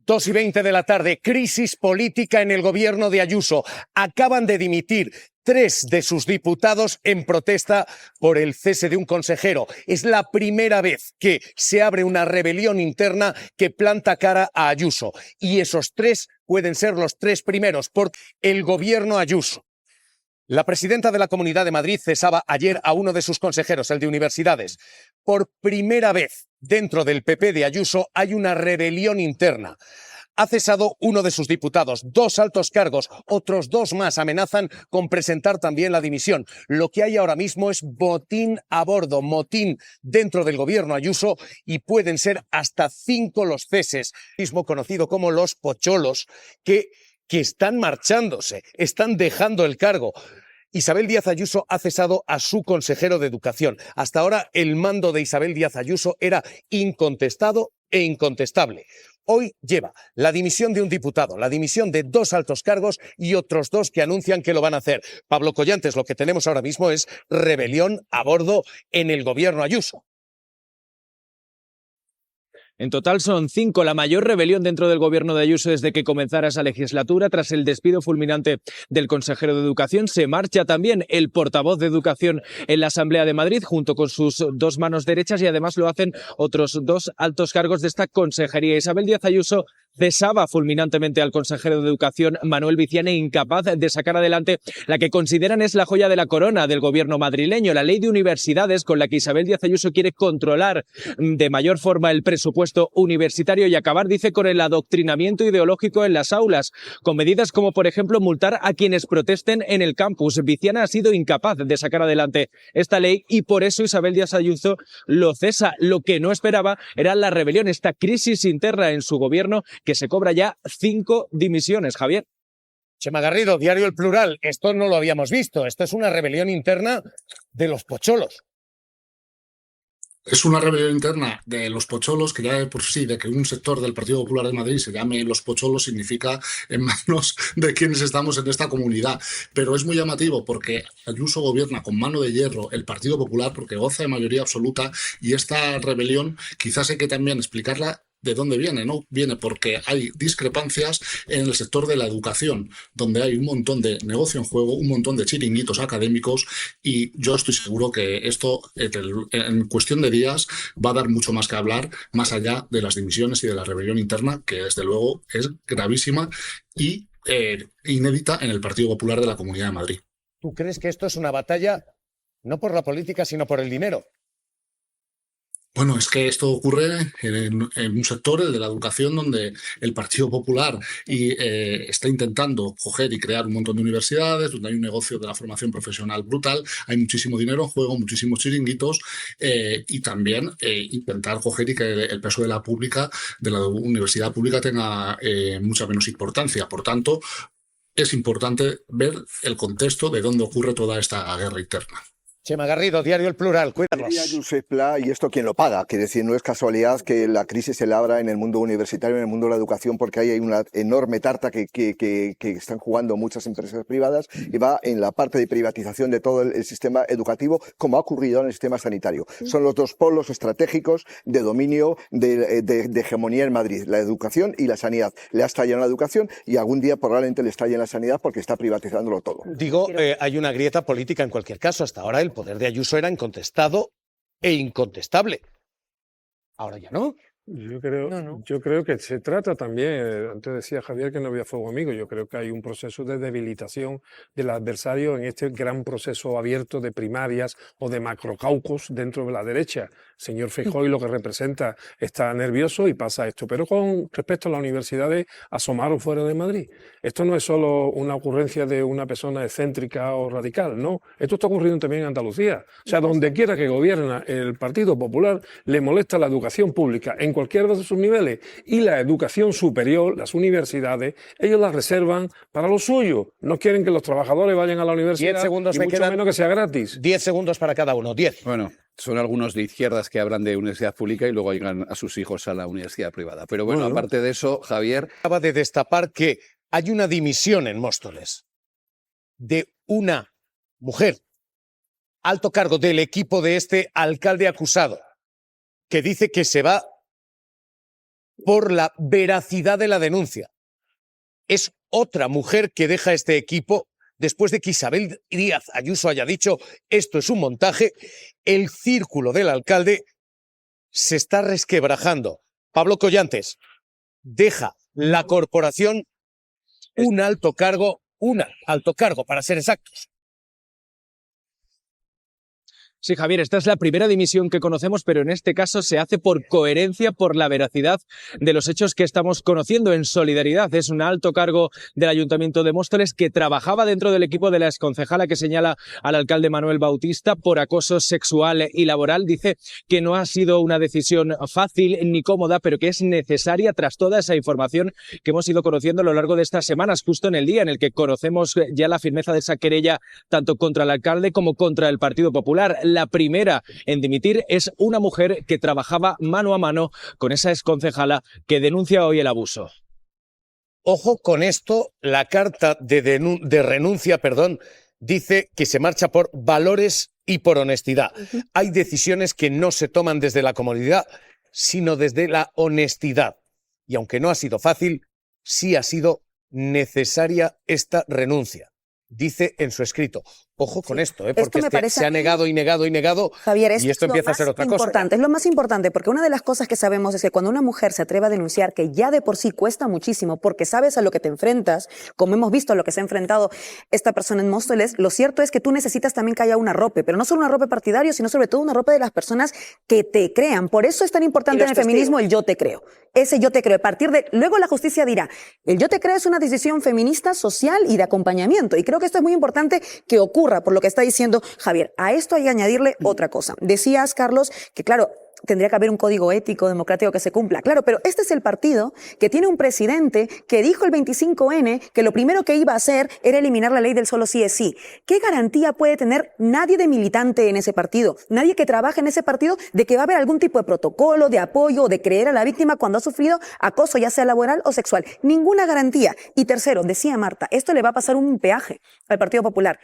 2:20 de la tarde, crisis política en el gobierno de Ayuso. Acaban de dimitir 3 de sus diputados en protesta por el cese de un consejero. Es la primera vez que se abre una rebelión interna que planta cara a Ayuso. Y esos 3 pueden ser los 3 primeros por el gobierno Ayuso. La presidenta de la Comunidad de Madrid cesaba ayer a uno de sus consejeros, el de Universidades. Por primera vez dentro del PP de Ayuso hay una rebelión interna. Ha cesado uno de sus diputados, 2 altos cargos, otros 2 más amenazan con presentar también la dimisión. Lo que hay ahora mismo es motín a bordo, motín dentro del gobierno Ayuso y pueden ser hasta 5 los ceses, mismo conocido como los pocholos, que están marchándose, están dejando el cargo. Isabel Díaz Ayuso ha cesado a su consejero de Educación. Hasta ahora el mando de Isabel Díaz Ayuso era incontestado e incontestable. Hoy lleva la dimisión de un diputado, la dimisión de 2 altos cargos y otros 2 que anuncian que lo van a hacer. Pablo Collantes, lo que tenemos ahora mismo es rebelión a bordo en el gobierno Ayuso. En total son 5, la mayor rebelión dentro del gobierno de Ayuso desde que comenzara esa legislatura. Tras el despido fulminante del consejero de Educación, se marcha también el portavoz de Educación en la Asamblea de Madrid, junto con sus 2 manos derechas, y además lo hacen otros 2 altos cargos de esta consejería. Isabel Díaz Ayuso cesaba fulminantemente al consejero de Educación, Manuel Viciana, incapaz de sacar adelante la que consideran es la joya de la corona del gobierno madrileño, la ley de universidades, con la que Isabel Díaz Ayuso quiere controlar de mayor forma el presupuesto universitario y acabar, dice, con el adoctrinamiento ideológico en las aulas, con medidas como, por ejemplo, multar a quienes protesten en el campus. Viciana ha sido incapaz de sacar adelante esta ley y por eso Isabel Díaz Ayuso lo cesa. Lo que no esperaba era la rebelión, esta crisis interna en su gobierno, que se cobra ya 5 dimisiones, Javier. Chema Garrido, Diario El Plural. Esto no lo habíamos visto. Esto es una rebelión interna de los pocholos. Es una rebelión interna de los pocholos que ya de por sí, de que un sector del Partido Popular de Madrid se llame los pocholos, significa en manos de quienes estamos en esta comunidad. Pero es muy llamativo porque Ayuso gobierna con mano de hierro el Partido Popular porque goza de mayoría absoluta y esta rebelión quizás hay que también explicarla. ¿De dónde viene? No viene porque hay discrepancias en el sector de la educación, donde hay un montón de negocio en juego, un montón de chiringuitos académicos y yo estoy seguro que esto en cuestión de días va a dar mucho más que hablar, más allá de las dimisiones y de la rebelión interna, que desde luego es gravísima y inédita en el Partido Popular de la Comunidad de Madrid. ¿Tú crees que esto es una batalla no por la política, sino por el dinero? Bueno, es que esto ocurre en un sector, el de la educación, donde el Partido Popular está intentando coger y crear un montón de universidades, donde hay un negocio de la formación profesional brutal, hay muchísimo dinero en juego, muchísimos chiringuitos y también intentar coger y que el peso de la universidad pública tenga mucha menos importancia. Por tanto, es importante ver el contexto de dónde ocurre toda esta guerra interna. Chema Garrido, Diario El Plural, cuéntanos. Y esto quién lo paga, quiere decir, no es casualidad que la crisis se labra en el mundo universitario, en el mundo de la educación, porque ahí hay una enorme tarta que están jugando muchas empresas privadas y va en la parte de privatización de todo el sistema educativo, como ha ocurrido en el sistema sanitario. Son los 2 polos estratégicos de dominio, de hegemonía en Madrid, la educación y la sanidad. Le ha estallado en la educación y algún día probablemente le estalle en la sanidad porque está privatizándolo todo. Digo, hay una grieta política en cualquier caso. Hasta ahora el poder de Ayuso era incontestado e incontestable. Ahora ya no. Yo creo que se trata también, antes decía Javier que no había fuego amigo, yo creo que hay un proceso de debilitación del adversario en este gran proceso abierto de primarias o de macrocaucus dentro de la derecha. Señor Feijóo y lo que representa está nervioso y pasa esto. Pero con respecto a las universidades, asomaron fuera de Madrid. Esto no es solo una ocurrencia de una persona excéntrica o radical, no. Esto está ocurriendo también en Andalucía. O sea, donde quiera que gobierna el Partido Popular, le molesta la educación pública en cualquiera de sus niveles. Y la educación superior, las universidades, ellos las reservan para lo suyo. No quieren que los trabajadores vayan a la universidad 10 segundos y me mucho quedan, menos que sea gratis. 10 segundos para cada uno, 10. Bueno, son algunos de izquierdas que hablan de universidad pública y luego llegan a sus hijos a la universidad privada. Pero bueno, aparte de eso, Javier... Acaba de destapar que hay una dimisión en Móstoles de una mujer, alto cargo del equipo de este alcalde acusado, que dice que se va por la veracidad de la denuncia. Es otra mujer que deja este equipo después de que Isabel Díaz Ayuso haya dicho esto es un montaje. El círculo del alcalde se está resquebrajando. Pablo Collantes deja la corporación un alto cargo para ser exactos. Sí, Javier, esta es la primera dimisión que conocemos, pero en este caso se hace por coherencia, por la veracidad de los hechos que estamos conociendo. En solidaridad, es un alto cargo del Ayuntamiento de Móstoles que trabajaba dentro del equipo de la exconcejala que señala al alcalde Manuel Bautista por acoso sexual y laboral. Dice que no ha sido una decisión fácil ni cómoda, pero que es necesaria tras toda esa información que hemos ido conociendo a lo largo de estas semanas, justo en el día en el que conocemos ya la firmeza de esa querella tanto contra el alcalde como contra el Partido Popular. La primera en dimitir es una mujer que trabajaba mano a mano con esa exconcejala que denuncia hoy el abuso. Ojo con esto, la carta de renuncia, dice que se marcha por valores y por honestidad. Hay decisiones que no se toman desde la comodidad, sino desde la honestidad. Y aunque no ha sido fácil, sí ha sido necesaria esta renuncia. Dice en su escrito. Ojo con esto, porque se ha negado y negado y negado, Javier, y esto empieza a ser otra cosa. Es lo más importante, porque una de las cosas que sabemos es que cuando una mujer se atreve a denunciar, que ya de por sí cuesta muchísimo, porque sabes a lo que te enfrentas, como hemos visto a lo que se ha enfrentado esta persona en Móstoles, lo cierto es que tú necesitas también que haya un arrope, pero no solo un arrope partidario, sino sobre todo un arrope de las personas que te crean. Por eso es tan importante en el feminismo el yo te creo. Ese yo te creo. A partir de... Luego la justicia dirá, el yo te creo es una decisión feminista, social y de acompañamiento. Y creo que esto es muy importante que ocurra, por lo que está diciendo Javier. A esto hay que añadirle otra cosa. Decías, Carlos, que claro, tendría que haber un código ético, democrático que se cumpla. Claro, pero este es el partido que tiene un presidente que dijo el 25N que lo primero que iba a hacer era eliminar la ley del solo sí es sí. ¿Qué garantía puede tener nadie de militante en ese partido? Nadie que trabaje en ese partido de que va a haber algún tipo de protocolo, de apoyo o de creer a la víctima cuando ha sufrido acoso, ya sea laboral o sexual. Ninguna garantía. Y tercero, decía Marta, esto le va a pasar un peaje al Partido Popular.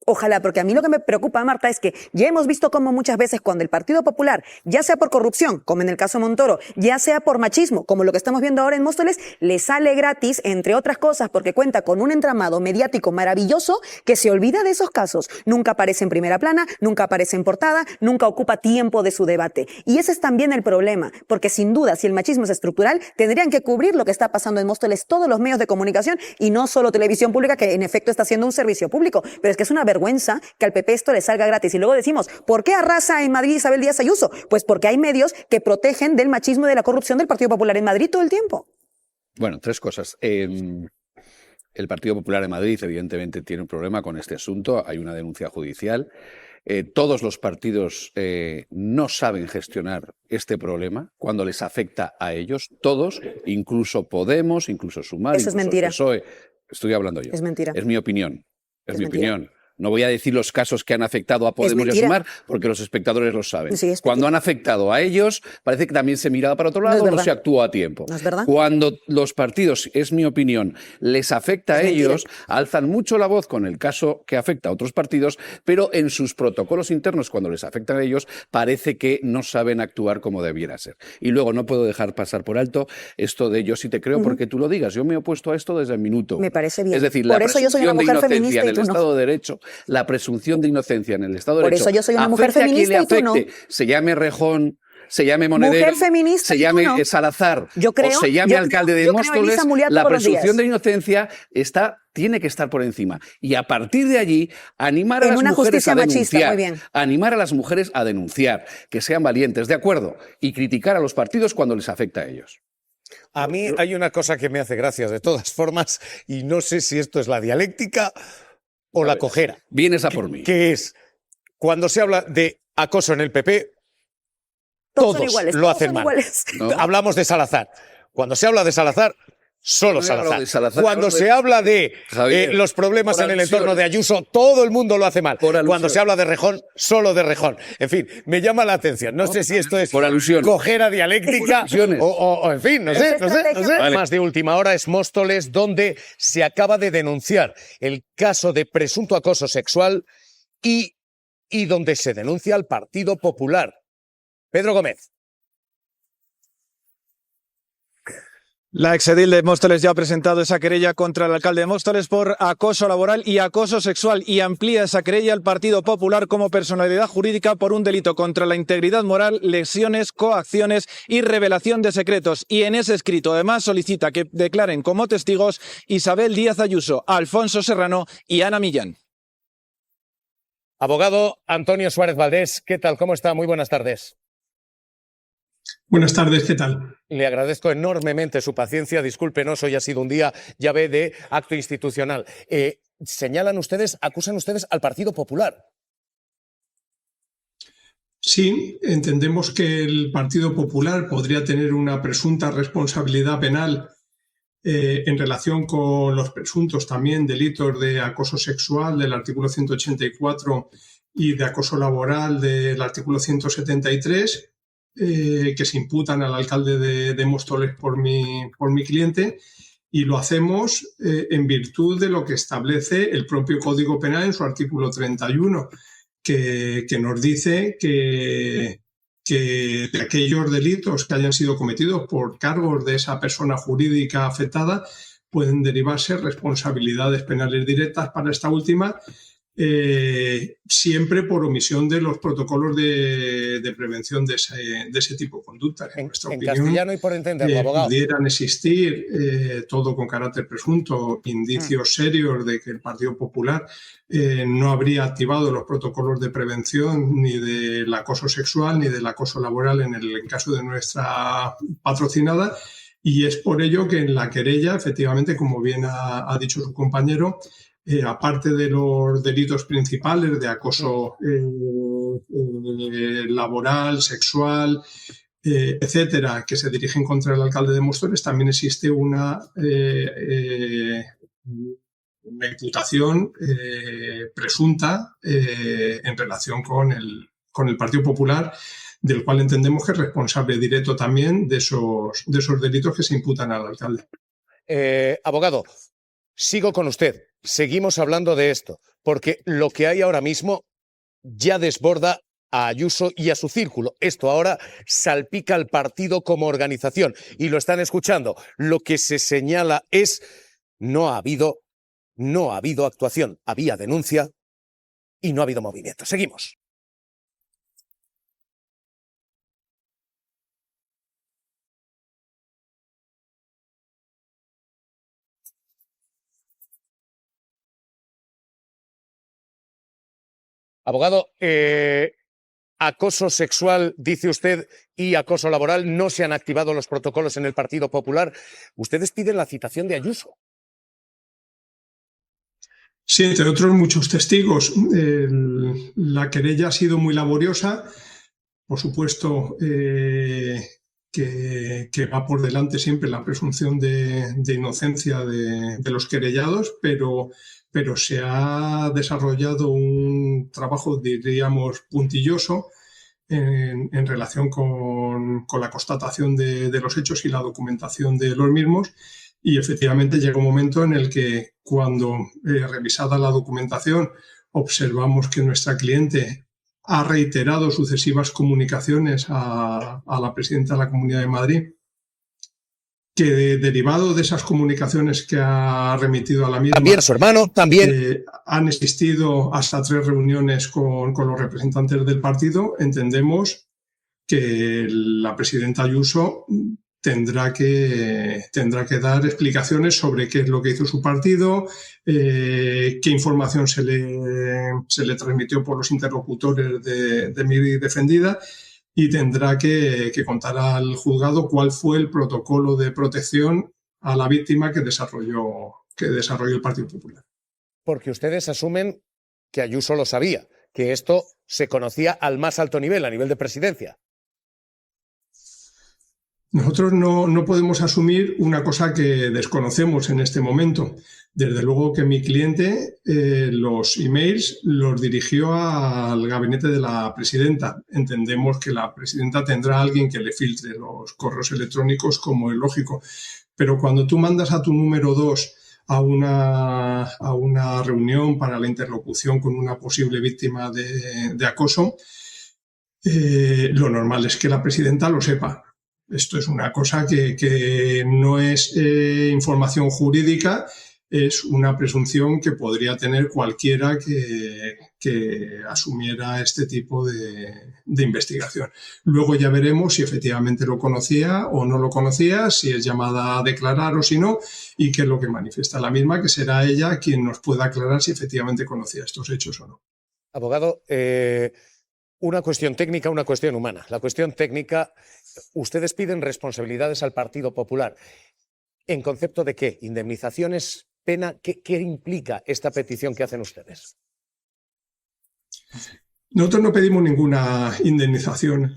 Ojalá, porque a mí lo que me preocupa, Marta, es que ya hemos visto cómo muchas veces cuando el Partido Popular, ya sea por corrupción, como en el caso de Montoro, ya sea por machismo, como lo que estamos viendo ahora en Móstoles, le sale gratis, entre otras cosas, porque cuenta con un entramado mediático maravilloso que se olvida de esos casos. Nunca aparece en primera plana, nunca aparece en portada, nunca ocupa tiempo de su debate. Y ese es también el problema, porque sin duda, si el machismo es estructural, tendrían que cubrir lo que está pasando en Móstoles todos los medios de comunicación y no solo televisión pública, que en efecto está haciendo un servicio público, pero es que es una vergüenza que al PP esto le salga gratis. Y luego decimos, ¿por qué arrasa en Madrid Isabel Díaz Ayuso? Pues porque hay medios que protegen del machismo y de la corrupción del Partido Popular en Madrid todo el tiempo. Bueno, tres cosas. El Partido Popular de Madrid evidentemente tiene un problema con este asunto. Hay una denuncia judicial. Todos los partidos no saben gestionar este problema cuando les afecta a ellos. Todos, incluso Podemos, incluso Sumar, eso incluso es mentira. PSOE. Estoy hablando yo. Es mentira. Es mi opinión. Es mi mentira. opinión. No voy a decir los casos que han afectado a Podemos y a Sumar, porque los espectadores lo saben. Sí, cuando han afectado a ellos, parece que también se miraba para otro lado, no se actuó a tiempo. No es verdad. Cuando los partidos, es mi opinión, les afecta a ellos, alzan mucho la voz con el caso que afecta a otros partidos, pero en sus protocolos internos, cuando les afectan a ellos, parece que no saben actuar como debiera ser. Y luego no puedo dejar pasar por alto esto de yo sí te creo porque tú lo digas. Yo me he opuesto a esto desde el minuto. Me parece bien. Es decir, por la eso yo soy una mujer feminista en y el tú no. Estado de Derecho, la presunción de inocencia en el Estado de Derecho. Por eso yo soy una mujer feminista y tú no. Se llame Rejón, se llame Monedero, mujer feminista se llame Salazar, o se llame alcalde de Móstoles, la presunción de inocencia tiene que estar por encima. Y a partir de allí, animar a las mujeres a denunciar. Animar a las mujeres a denunciar, que sean valientes, de acuerdo, y criticar a los partidos cuando les afecta a ellos. A mí hay una cosa que me hace gracia de todas formas, y no sé si esto es la dialéctica o la cojera. Vienes a por mí. Que es, cuando se habla de acoso en el PP, todos lo hacen mal. ¿No? Hablamos de Salazar. Cuando se habla de Salazar, solo Salazar. Cuando se habla de los problemas en el entorno de Ayuso, todo el mundo lo hace mal. Cuando se habla de Rejón, solo de Rejón. En fin, me llama la atención. No sé si esto es cojera dialéctica o en fin, no sé. Vale. Más de última hora es Móstoles, donde se acaba de denunciar el caso de presunto acoso sexual y donde se denuncia al Partido Popular. Pedro Gómez. La exedil de Móstoles ya ha presentado esa querella contra el alcalde de Móstoles por acoso laboral y acoso sexual y amplía esa querella al Partido Popular como personalidad jurídica por un delito contra la integridad moral, lesiones, coacciones y revelación de secretos. Y en ese escrito además solicita que declaren como testigos Isabel Díaz Ayuso, Alfonso Serrano y Ana Millán. Abogado Antonio Suárez Valdés, ¿qué tal? ¿Cómo está? Muy buenas tardes. Buenas tardes, ¿qué tal? Le agradezco enormemente su paciencia. Discúlpenos, hoy ha sido un día, ya ve, de acto institucional. Acusan ustedes al Partido Popular. Sí, entendemos que el Partido Popular podría tener una presunta responsabilidad penal en relación con los presuntos también delitos de acoso sexual del artículo 184 y de acoso laboral del artículo 173. Que se imputan al alcalde de Móstoles por mi cliente, y lo hacemos en virtud de lo que establece el propio Código Penal en su artículo 31, que nos dice que de aquellos delitos que hayan sido cometidos por cargos de esa persona jurídica afectada pueden derivarse responsabilidades penales directas para esta última, siempre por omisión de los protocolos de prevención de ese tipo de conductas. En castellano y por entenderlo, abogado. Pudieran existir, todo con carácter presunto, indicios serios de que el Partido Popular no habría activado los protocolos de prevención ni del acoso sexual ni del acoso laboral en el caso de nuestra patrocinada. Y es por ello que en la querella, efectivamente, como bien ha dicho su compañero, aparte de los delitos principales de acoso laboral, sexual, etcétera, que se dirigen contra el alcalde de Móstoles, también existe una imputación presunta en relación con el Partido Popular, del cual entendemos que es responsable directo también de esos delitos que se imputan al alcalde. Abogado, sigo con usted. Seguimos hablando de esto, porque lo que hay ahora mismo ya desborda a Ayuso y a su círculo. Esto ahora salpica al partido como organización y lo están escuchando. Lo que se señala es no ha habido actuación, había denuncia y no ha habido movimiento. Seguimos. Abogado, acoso sexual, dice usted, y acoso laboral, no se han activado los protocolos en el Partido Popular. Ustedes piden la citación de Ayuso. Sí, entre otros muchos testigos. La querella ha sido muy laboriosa. Por supuesto que va por delante siempre la presunción de inocencia de los querellados, pero se ha desarrollado un trabajo, diríamos, puntilloso en relación con la constatación de los hechos y la documentación de los mismos. Y efectivamente llega un momento en el que, cuando revisada la documentación, observamos que nuestra cliente ha reiterado sucesivas comunicaciones a la presidenta de la Comunidad de Madrid, que derivado de esas comunicaciones que ha remitido a la misma, también su hermano, también han existido hasta 3 reuniones con los representantes del partido. Entendemos que la presidenta Ayuso tendrá que dar explicaciones sobre qué es lo que hizo su partido, qué información se le transmitió por los interlocutores de mi defendida, y tendrá que contar al juzgado cuál fue el protocolo de protección a la víctima que desarrolló el Partido Popular. Porque ustedes asumen que Ayuso lo sabía, que esto se conocía al más alto nivel, a nivel de presidencia. Nosotros no podemos asumir una cosa que desconocemos en este momento. Desde luego que mi cliente los emails los dirigió al gabinete de la presidenta. Entendemos que la presidenta tendrá a alguien que le filtre los correos electrónicos, como es lógico. Pero cuando tú mandas a tu número 2 a una reunión para la interlocución con una posible víctima de acoso, lo normal es que la presidenta lo sepa. Esto es una cosa que no es información jurídica, es una presunción que podría tener cualquiera que asumiera este tipo de investigación. Luego ya veremos si efectivamente lo conocía o no lo conocía, si es llamada a declarar o si no, y qué es lo que manifiesta la misma, que será ella quien nos pueda aclarar si efectivamente conocía estos hechos o no. Abogado, una cuestión técnica, una cuestión humana. La cuestión técnica, ustedes piden responsabilidades al Partido Popular. ¿En concepto de qué? ¿Indemnizaciones? ¿Pena? ¿Qué implica esta petición que hacen ustedes? Nosotros no pedimos ninguna indemnización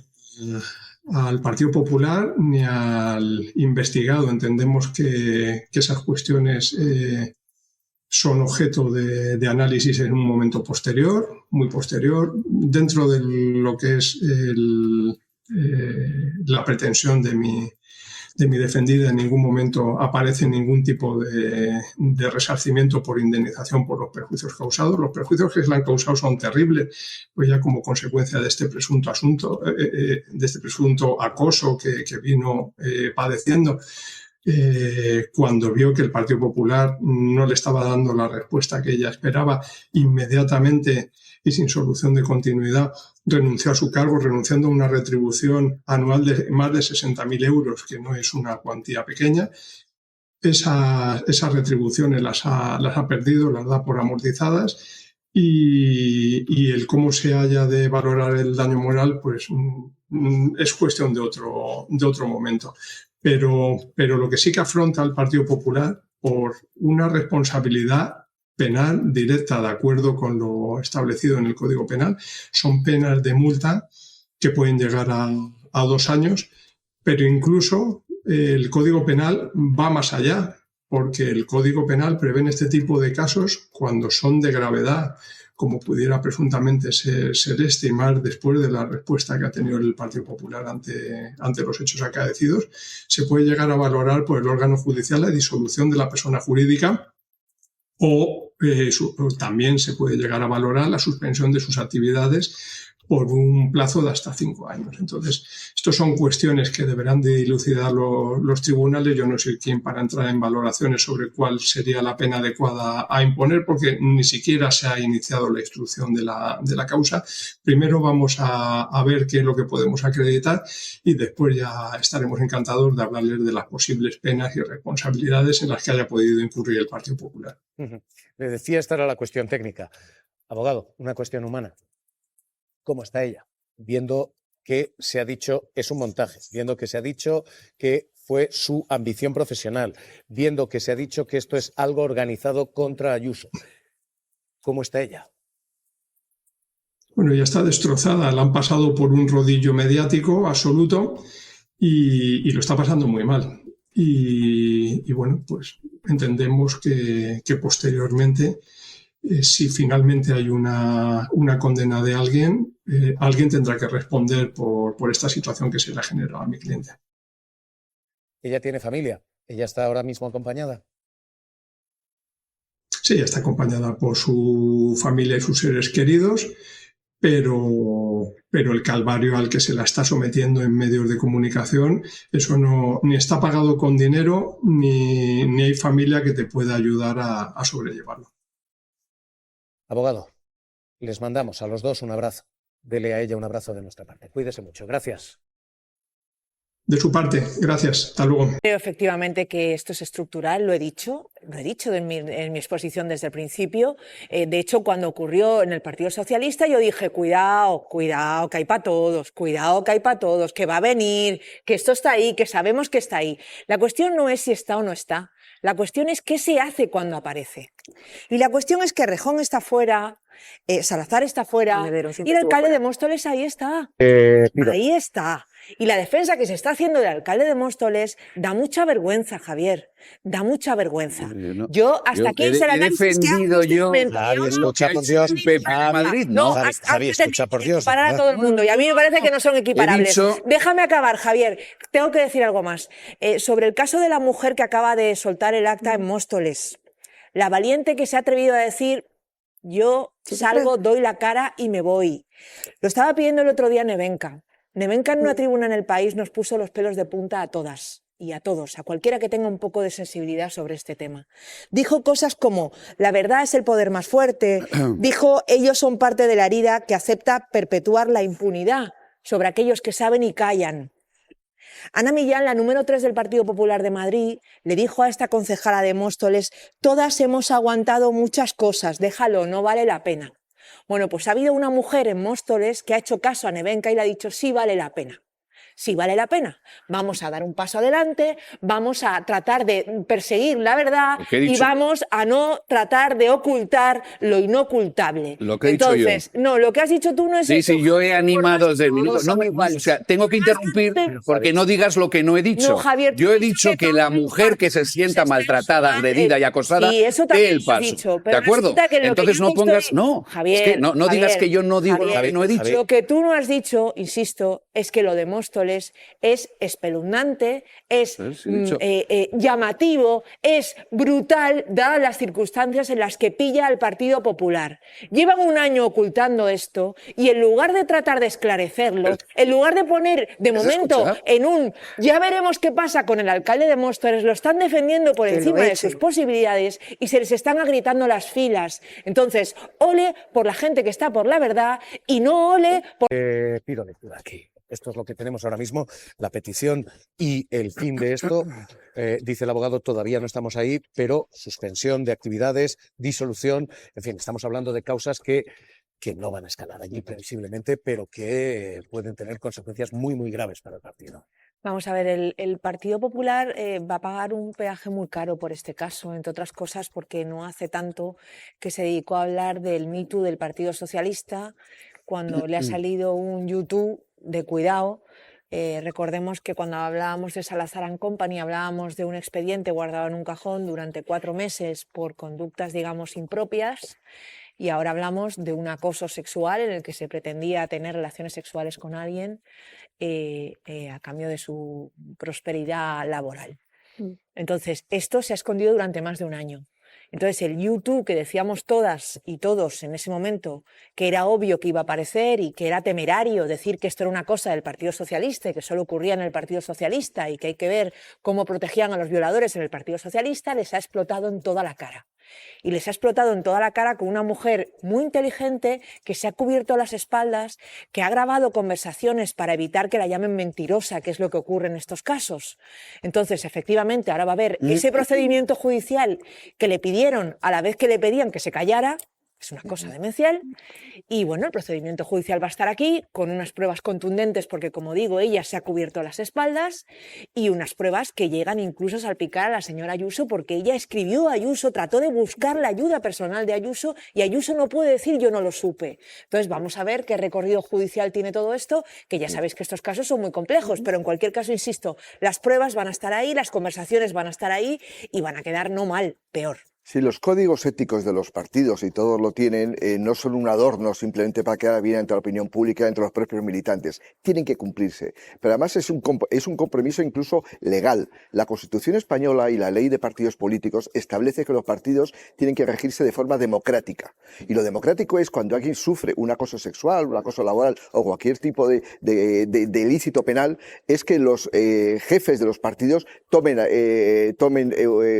al Partido Popular ni al investigado. Entendemos que esas cuestiones son objeto de análisis en un momento posterior, muy posterior, dentro de lo que es la pretensión de mi defendida. En ningún momento aparece ningún tipo de resarcimiento por indemnización por los perjuicios causados. Los perjuicios que se le han causado son terribles, pues ya como consecuencia de este presunto asunto, de este presunto acoso que vino padeciendo. Cuando vio que el Partido Popular no le estaba dando la respuesta que ella esperaba, inmediatamente y sin solución de continuidad renunció a su cargo, renunciando a una retribución anual de más de 60.000 euros, que no es una cuantía pequeña. Esas retribuciones las ha perdido, las da por amortizadas, y el cómo se haya de valorar el daño moral, pues es cuestión de otro momento. Pero lo que sí que afronta el Partido Popular por una responsabilidad penal directa de acuerdo con lo establecido en el Código Penal, son penas de multa que pueden llegar a 2 años, pero incluso el Código Penal va más allá, porque el Código Penal prevé en este tipo de casos, cuando son de gravedad, como pudiera presuntamente ser este, y más después de la respuesta que ha tenido el Partido Popular ante los hechos acaecidos, se puede llegar a valorar por el órgano judicial la disolución de la persona jurídica, o también se puede llegar a valorar la suspensión de sus actividades por un plazo de hasta 5 años. Entonces, estos son cuestiones que deberán de dilucidar los tribunales. Yo no soy quien para entrar en valoraciones sobre cuál sería la pena adecuada a imponer, porque ni siquiera se ha iniciado la instrucción de la causa. Primero vamos a ver qué es lo que podemos acreditar, y después ya estaremos encantados de hablarles de las posibles penas y responsabilidades en las que haya podido incurrir el Partido Popular. Le decía, esta era la cuestión técnica. Abogado, una cuestión humana. ¿Cómo está ella? Viendo que se ha dicho es un montaje, viendo que se ha dicho que fue su ambición profesional, viendo que se ha dicho que esto es algo organizado contra Ayuso. ¿Cómo está ella? Bueno, ya está destrozada, la han pasado por un rodillo mediático absoluto y lo está pasando muy mal. Y bueno, pues entendemos que posteriormente, si finalmente hay una condena de alguien, alguien tendrá que responder por esta situación que se le ha generado a mi cliente. ¿Ella tiene familia? ¿Ella está ahora mismo acompañada? Sí, ella está acompañada por su familia y sus seres queridos, pero el calvario al que se la está sometiendo en medios de comunicación, eso no, ni está pagado con dinero, ni hay familia que te pueda ayudar a sobrellevarlo. Abogado, les mandamos a los dos un abrazo. Dele a ella un abrazo de nuestra parte. Cuídese mucho. Gracias. De su parte, gracias. Hasta luego. Creo efectivamente que esto es estructural, lo he dicho en mi exposición desde el principio. De hecho, cuando ocurrió en el Partido Socialista, yo dije, cuidado, que hay para todos, que va a venir, que esto está ahí, que sabemos que está ahí. La cuestión no es si está o no está. La cuestión es qué se hace cuando aparece. Y la cuestión es que Rejón está fuera, Salazar está fuera, y el alcalde de Móstoles ahí está. Ahí está. Y la defensa que se está haciendo del alcalde de Móstoles da mucha vergüenza, Javier. Da mucha vergüenza. Yo hasta aquí se la he defendido yo. Javi, escucha por Dios. Madrid, ¿no? Javi, escucha por Dios. Para todo el mundo. Y a mí me parece que no son equiparables. Déjame acabar, Javier. Tengo que decir algo más. Sobre el caso de la mujer que acaba de soltar el acta en Móstoles. La valiente que se ha atrevido a decir, yo salgo, doy la cara y me voy. Lo estaba pidiendo el otro día Nevenka. Nevenka en una tribuna en El País nos puso los pelos de punta a todas y a todos, a cualquiera que tenga un poco de sensibilidad sobre este tema. Dijo cosas como, la verdad es el poder más fuerte, dijo, ellos son parte de la herida que acepta perpetuar la impunidad sobre aquellos que saben y callan. Ana Millán, la número 3 del Partido Popular de Madrid, le dijo a esta concejala de Móstoles, todas hemos aguantado muchas cosas, déjalo, no vale la pena. Bueno, pues ha habido una mujer en Móstoles que ha hecho caso a Nevenka y le ha dicho, sí vale la pena. Sí vale la pena. Vamos a dar un paso adelante, vamos a tratar de perseguir la verdad y vamos a no tratar de ocultar lo inocultable. Lo que he dicho yo. No, lo que has dicho tú no es eso. Sí, yo he animado desde el minuto. No, o sea, tengo que interrumpir porque no digas lo que no he dicho. No, Javier, yo he dicho que la mujer que se sienta maltratada, agredida y acosada, dé el paso. Dicho, ¿De acuerdo? Entonces no pongas... No, Javier, es que no digas que yo no digo lo que no he dicho. Lo que tú no has dicho, insisto, es que lo de Móstoles es espeluznante, es llamativo, es brutal, dadas las circunstancias en las que pilla al Partido Popular. Llevan un año ocultando esto y en lugar de tratar de esclarecerlo, en lugar de poner de momento en un ya veremos qué pasa con el alcalde de Móstoles, lo están defendiendo por encima de sus posibilidades y se les están agrietando las filas. Entonces, ole por la gente que está por la verdad y no ole por... Pido lectura aquí. Esto es lo que tenemos ahora mismo, la petición y el fin de esto. Dice el abogado, todavía no estamos ahí, pero suspensión de actividades, disolución, en fin, estamos hablando de causas que no van a escalar allí previsiblemente, pero que pueden tener consecuencias muy, muy graves para el partido. Vamos a ver, el Partido Popular va a pagar un peaje muy caro por este caso, entre otras cosas porque no hace tanto que se dedicó a hablar del Me Too del Partido Socialista, cuando le ha salido un YouTube de cuidado. Recordemos que cuando hablábamos de Salazar & Company hablábamos de un expediente guardado en un cajón durante 4 meses por conductas, digamos, impropias, y ahora hablamos de un acoso sexual en el que se pretendía tener relaciones sexuales con alguien a cambio de su prosperidad laboral. Entonces, esto se ha escondido durante más de un año. Entonces, el YouTube que decíamos todas y todos en ese momento que era obvio que iba a aparecer y que era temerario decir que esto era una cosa del Partido Socialista y que solo ocurría en el Partido Socialista y que hay que ver cómo protegían a los violadores en el Partido Socialista, les ha explotado en toda la cara. Y les ha explotado en toda la cara con una mujer muy inteligente que se ha cubierto las espaldas, que ha grabado conversaciones para evitar que la llamen mentirosa, que es lo que ocurre en estos casos. Entonces, efectivamente, ahora va a haber ese procedimiento judicial que le pidieron a la vez que le pedían que se callara. Es una cosa demencial. Y bueno, el procedimiento judicial va a estar aquí con unas pruebas contundentes porque, como digo, ella se ha cubierto las espaldas y unas pruebas que llegan incluso a salpicar a la señora Ayuso porque ella escribió a Ayuso, trató de buscar la ayuda personal de Ayuso y Ayuso no puede decir yo no lo supe. Entonces vamos a ver qué recorrido judicial tiene todo esto, que ya sabéis que estos casos son muy complejos, pero en cualquier caso, insisto, las pruebas van a estar ahí, las conversaciones van a estar ahí y van a quedar no mal, peor. Si los códigos éticos de los partidos, y todos lo tienen, no son un adorno simplemente para quedar bien ante la opinión pública, entre los propios militantes. Tienen que cumplirse. Pero además es un compromiso incluso legal. La Constitución española y la Ley de Partidos Políticos establece que los partidos tienen que regirse de forma democrática. Y lo democrático es cuando alguien sufre un acoso sexual, un acoso laboral o cualquier tipo de ilícito penal, es que los jefes de los partidos tomen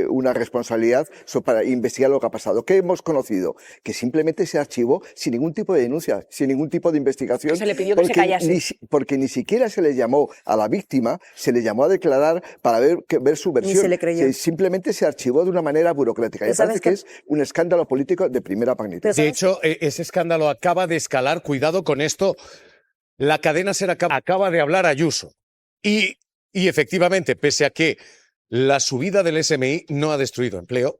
una responsabilidad para investigar lo que ha pasado. ¿Qué hemos conocido? Que simplemente se archivó sin ningún tipo de denuncia, sin ningún tipo de investigación. Se le pidió que se callase. Porque ni siquiera se le llamó a la víctima, se le llamó a declarar para ver su versión. Ni se le creyó. Simplemente se archivó de una manera burocrática. Me parece que es un escándalo político de primera magnitud. De hecho, ese escándalo acaba de escalar. Cuidado con esto. La cadena SER acaba de hablar Ayuso. Y efectivamente, pese a que la subida del SMI no ha destruido empleo,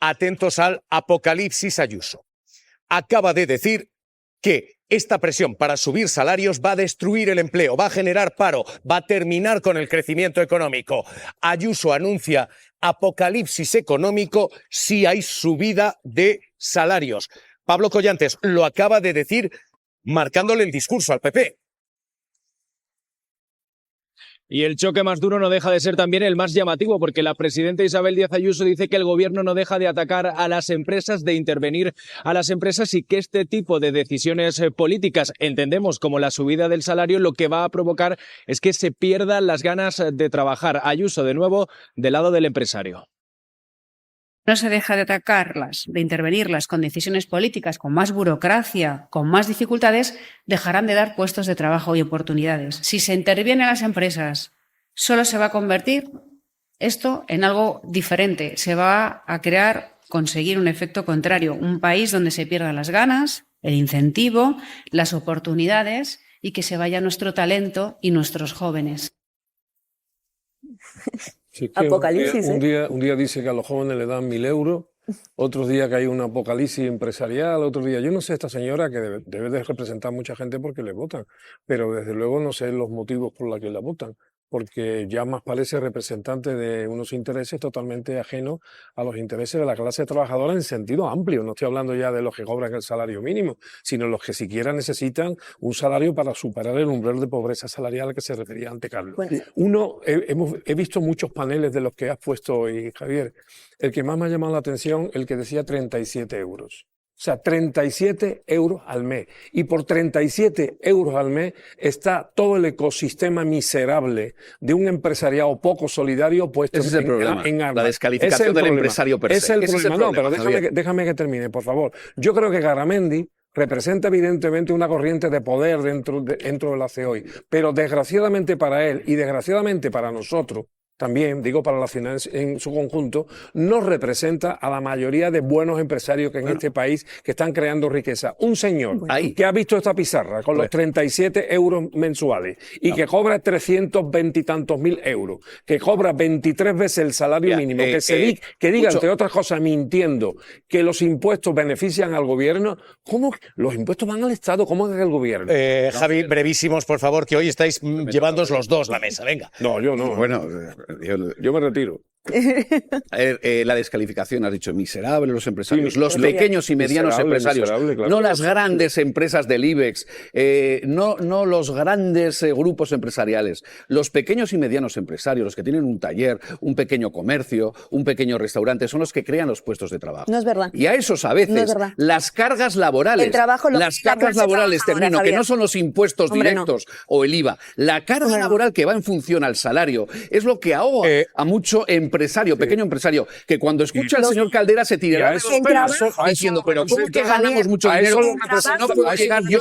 atentos al apocalipsis Ayuso. Acaba de decir que esta presión para subir salarios va a destruir el empleo, va a generar paro, va a terminar con el crecimiento económico. Ayuso anuncia apocalipsis económico si hay subida de salarios. Pablo Collantes lo acaba de decir marcándole el discurso al PP. Y el choque más duro no deja de ser también el más llamativo, porque la presidenta Isabel Díaz Ayuso dice que el gobierno no deja de atacar a las empresas, de intervenir a las empresas, y que este tipo de decisiones políticas, entendemos como la subida del salario, lo que va a provocar es que se pierdan las ganas de trabajar. Ayuso, de nuevo, del lado del empresario. No se deja de atacarlas, de intervenirlas con decisiones políticas, con más burocracia, con más dificultades, dejarán de dar puestos de trabajo y oportunidades. Si se interviene a las empresas, solo se va a convertir esto en algo diferente. Se va a conseguir un efecto contrario, un país donde se pierdan las ganas, el incentivo, las oportunidades y que se vaya nuestro talento y nuestros jóvenes. Sí, que Apocalipsis, un día dice que a los jóvenes le dan 1.000 euros, otros días que hay un apocalipsis empresarial, otros días, yo no sé, esta señora que debe de representar mucha gente porque le votan, pero desde luego no sé los motivos por los que la votan, porque ya más parece representante de unos intereses totalmente ajenos a los intereses de la clase trabajadora en sentido amplio. No estoy hablando ya de los que cobran el salario mínimo, sino los que siquiera necesitan un salario para superar el umbral de pobreza salarial al que se refería antes Carlos. Bueno. He visto muchos paneles de los que has puesto hoy, Javier. El que más me ha llamado la atención, el que decía 37 euros. O sea, 37 euros al mes. Y por 37 euros al mes está todo el ecosistema miserable de un empresariado poco solidario puesto Ese es el problema, en armas. la descalificación del empresario per se. Ese es el Ese es el problema. No, problema, pero déjame que termine, por favor. Yo creo que Garamendi representa evidentemente una corriente de poder dentro de la COI, pero desgraciadamente para él y desgraciadamente para nosotros, también, digo para la finanza en su conjunto, no representa a la mayoría de buenos empresarios que en este país que están creando riqueza. Un señor que ha visto esta pizarra con los 37 euros mensuales y que cobra 320 y tantos mil euros, que cobra 23 veces el salario mínimo, que diga, entre otras cosas, mintiendo, que los impuestos benefician al gobierno. ¿Cómo? Los impuestos van al Estado, ¿cómo es el gobierno? Javi, brevísimos, por favor, que hoy estáis llevándoos los dos la mesa, venga. No, yo no. Bueno, yo me retiro. La descalificación, has dicho, miserable los empresarios, Sí, los pequeños y medianos empresarios, claro. no las grandes empresas del IBEX, no los grandes grupos empresariales, los pequeños y medianos empresarios, los que tienen un taller, un pequeño comercio, un pequeño restaurante, son los que crean los puestos de trabajo. No es verdad. Y a esos a veces No es verdad. las cargas laborales, El trabajo lo- las la cargas clase laborales, trabajadora, termino, que Javier. no son los impuestos Hombre, directos o el IVA, la carga Hombre, no. laboral que va en función al salario es lo que ahoga a mucho empresario, pequeño empresario, que cuando escucha al señor Caldera se tirará de los pelos diciendo, pero ¿cómo que ganamos mucho dinero? No puedo llegar yo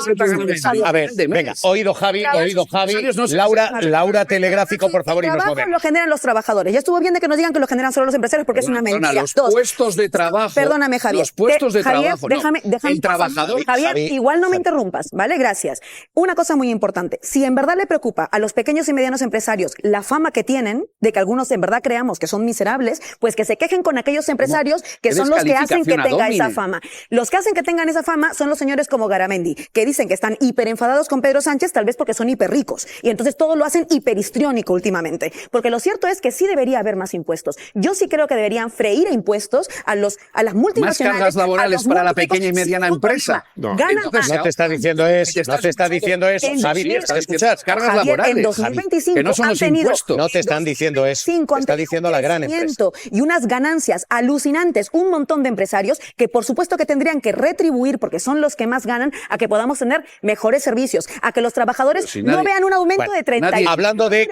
A ver, venga, oído Javi, Laura Telegráfico, por favor, y nos trabajo movemos. lo generan los trabajadores. Ya estuvo bien de que nos digan que lo generan solo los empresarios porque es una mentira. Los puestos de trabajo. Perdóname, Javier. Los puestos de Javier, trabajo. No. déjame El trabajador. Javier, Javi, igual no me interrumpas, ¿vale? Gracias. Una cosa muy importante. Si en verdad le preocupa a los pequeños y medianos empresarios la fama que tienen, de que algunos en verdad creamos que son miserables, pues que se quejen con aquellos empresarios que ¿Qué son los que hacen que descalificación tenga ad esa hominem? fama. Los que hacen que tengan esa fama son los señores como Garamendi, que dicen que están hiperenfadados con Pedro Sánchez, tal vez porque son hiperricos. Y entonces todo lo hacen hiperhistriónico últimamente. Porque lo cierto es que sí debería haber más impuestos. Yo sí creo que deberían freír a impuestos a las Más multinacionales. cargas laborales a los para la múltiples pequeña y mediana sin empresa. control. Ganan Entonces, más. No te está diciendo eso, no te está diciendo eso. En Javi, tienes que escuchar. Cargas Javier, laborales, en Javi, 2025 que no son han los tenido impuestos. No te están diciendo eso, te está diciendo la gran empresa. Y unas ganancias alucinantes, un montón de empresarios que por supuesto que tendrían que retribuir, porque son los que más ganan, a que podamos tener mejores servicios, a que los trabajadores Pero si no nadie- vean un aumento Bueno, de 30 nadie- Hablando de